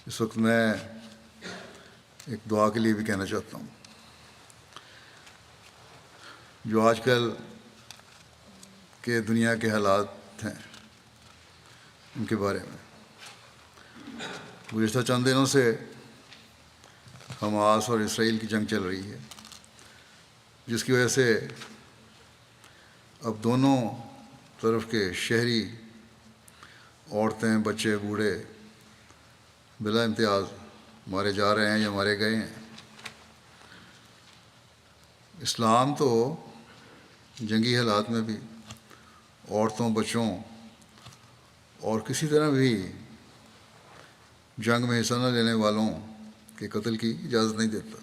اس وقت میں ایک دعا کے لیے بھی کہنا چاہتا ہوں. جو آج کل کے دنیا کے حالات ہیں ان کے بارے میں. گزشتہ چند دنوں سے حماس اور اسرائیل کی جنگ چل رہی ہے، جس کی وجہ سے اب دونوں طرف کے شہری، عورتیں، بچے، بوڑھے بلا امتیاز مارے جا رہے ہیں یا مارے گئے ہیں. اسلام تو جنگی حالات میں بھی عورتوں، بچوں اور کسی طرح بھی جنگ میں حصہ نہ لینے والوں کے قتل کی اجازت نہیں دیتا،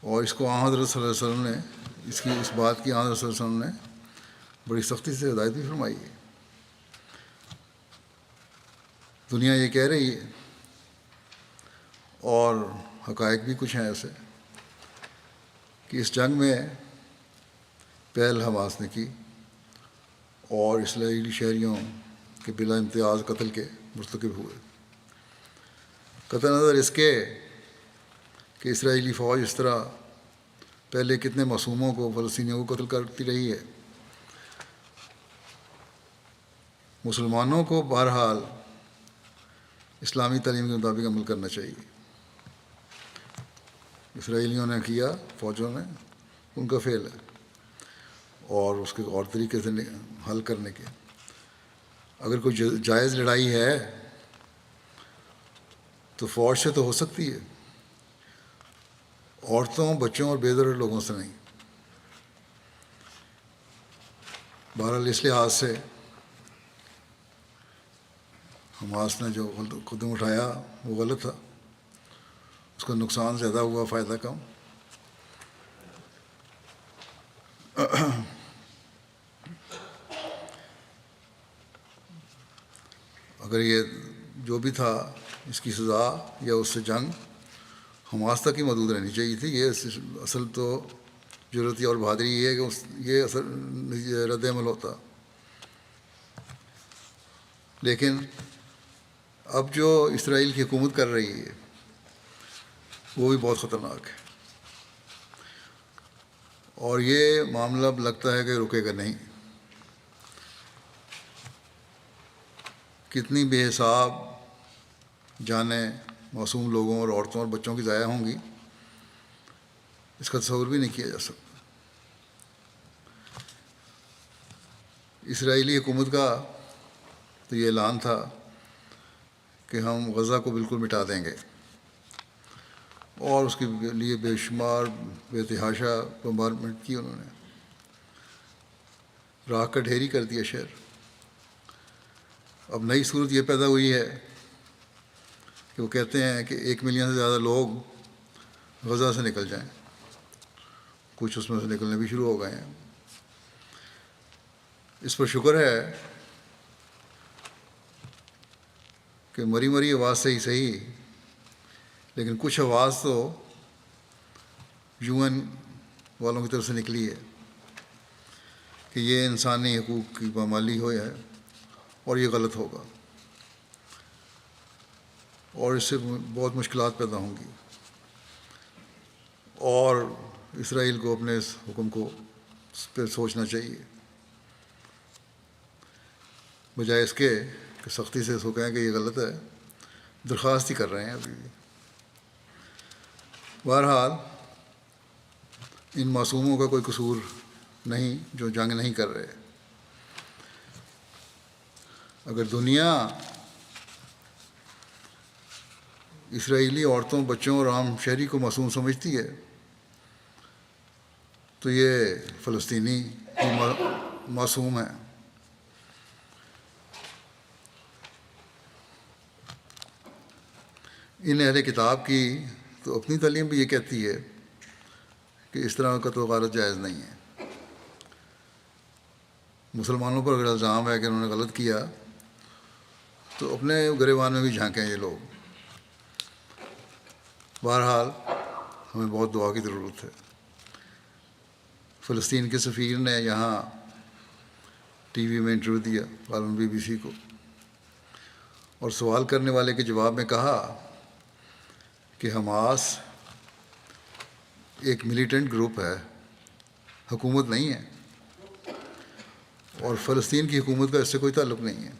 اور اس کو حضرت صلی اللہ علیہ وسلم نے اس بات کی حضرت صلی اللہ علیہ وسلم نے بڑی سختی سے ہدایت بھی فرمائی ہے. دنیا یہ کہہ رہی ہے، اور حقائق بھی کچھ ہیں ایسے، کہ اس جنگ میں پہل حماس نے کی اور اسرائیلی شہریوں کے بلا امتیاز قتل کے مرتکب ہوئے. قطع نظر اس کے کہ اسرائیلی فوج اس طرح پہلے کتنے معصوموں کو، فلسطینیوں کو قتل کرتی رہی ہے. مسلمانوں کو بہرحال اسلامی تعلیم کے مطابق عمل کرنا چاہیے. اسرائیلیوں نے کیا، فوجوں نے، ان کا فعل ہے، اور اس کے اور طریقے سے حل کرنے کے. اگر کوئی جائز لڑائی ہے تو فوج سے تو ہو سکتی ہے، عورتوں، بچوں اور بے ضرر لوگوں سے نہیں. بہرحال اس لحاظ سے حماس نے جو قدم اٹھایا وہ غلط تھا. اس کا نقصان زیادہ ہوا، فائدہ کم. اگر یہ جو بھی تھا اس کی سزا یا اس سے جنگ حماس تک ہی محدود رہنی چاہیے تھی. یہ اصل تو ضرورت اور بہادری یہ ہے کہ یہ اصل رد عمل ہوتا. لیکن اب جو اسرائیل کی حکومت کر رہی ہے وہ بھی بہت خطرناک ہے، اور یہ معاملہ اب لگتا ہے کہ رکے گا نہیں. کتنی بے حساب جانیں معصوم لوگوں اور عورتوں اور بچوں کی ضائع ہوں گی، اس کا تصور بھی نہیں کیا جا سکتا. اسرائیلی حکومت کا تو یہ اعلان تھا کہ ہم غزہ کو بالکل مٹا دیں گے، اور اس کے لیے بے شمار بے تحاشا بمبارمنٹ کی. انہوں نے راکھ کا ڈھیری کر دیا شہر. اب نئی صورت یہ پیدا ہوئی ہے کہ وہ کہتے ہیں کہ 1 ملین سے زیادہ لوگ غزہ سے نکل جائیں. کچھ اس میں سے نکلنے بھی شروع ہو گئے ہیں. اس پر شکر ہے کہ مری مری آواز سے ہی صحیح، لیکن کچھ آواز تو UN والوں کی طرف سے نکلی ہے کہ یہ انسانی حقوق کی پامالی ہو ہے اور یہ غلط ہوگا، اور اس سے بہت مشکلات پیدا ہوں گی، اور اسرائیل کو اپنے اس حکم کو پہ سوچنا چاہیے، بجائے اس کے کہ سختی سے اس کو کہیں کہ یہ غلط ہے. درخواست ہی کر رہے ہیں ابھی بھی. بہرحال ان معصوموں کا کوئی قصور نہیں جو جنگ نہیں کر رہے. اگر دنیا اسرائیلی عورتوں، بچوں اور عام شہری کو معصوم سمجھتی ہے تو یہ فلسطینی معصوم ہیں. ان اہل کتاب کی تو اپنی تعلیم بھی یہ کہتی ہے کہ اس طرح کا تو غلط جائز نہیں ہے. مسلمانوں پر اگر الزام ہے کہ انہوں نے غلط کیا تو اپنے گریبان میں بھی جھانکیں یہ لوگ. بہرحال ہمیں بہت دعا کی ضرورت ہے. فلسطین کے سفیر نے یہاں ٹی وی میں انٹرویو دیا، غالباً BBC کو، اور سوال کرنے والے کے جواب میں کہا کہ حماس ایک ملیٹنٹ گروپ ہے، حکومت نہیں ہے، اور فلسطین کی حکومت کا اس سے کوئی تعلق نہیں ہے۔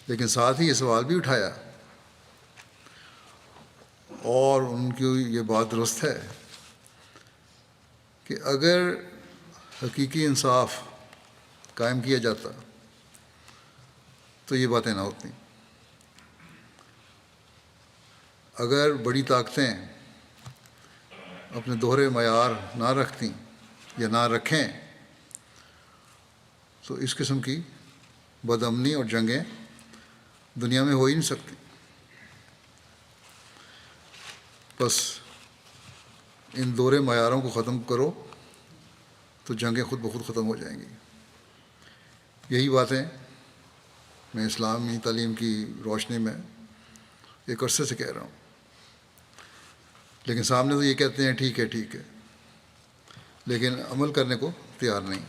لیکن ساتھ ہی یہ سوال بھی اٹھایا، اور ان کی یہ بات درست ہے، کہ اگر حقیقی انصاف قائم کیا جاتا تو یہ باتیں نہ ہوتی۔ اگر بڑی طاقتیں اپنے دوہرے معیار نہ رکھتیں یا نہ رکھیں تو اس قسم کی بد امنی اور جنگیں دنیا میں ہو ہی نہیں سکتی۔ بس ان دوہرے معیاروں کو ختم کرو تو جنگیں خود بخود ختم ہو جائیں گی۔ یہی باتیں میں اسلامی تعلیم کی روشنی میں ایک عرصے سے کہہ رہا ہوں، لیکن سامنے تو یہ کہتے ہیں ٹھیک ہے ٹھیک ہے، لیکن عمل کرنے کو تیار نہیں۔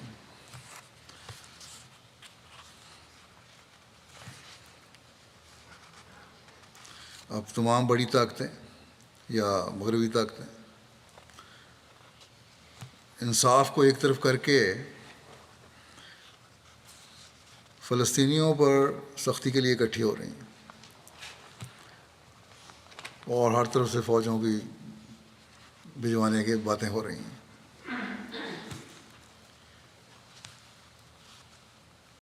اب تمام بڑی طاقتیں یا مغربی طاقتیں انصاف کو ایک طرف کر کے فلسطینیوں پر سختی کے لیے اکٹھی ہو رہی ہیں، اور ہر طرف سے فوجوں کی بھجوانے کی باتیں ہو رہی ہیں۔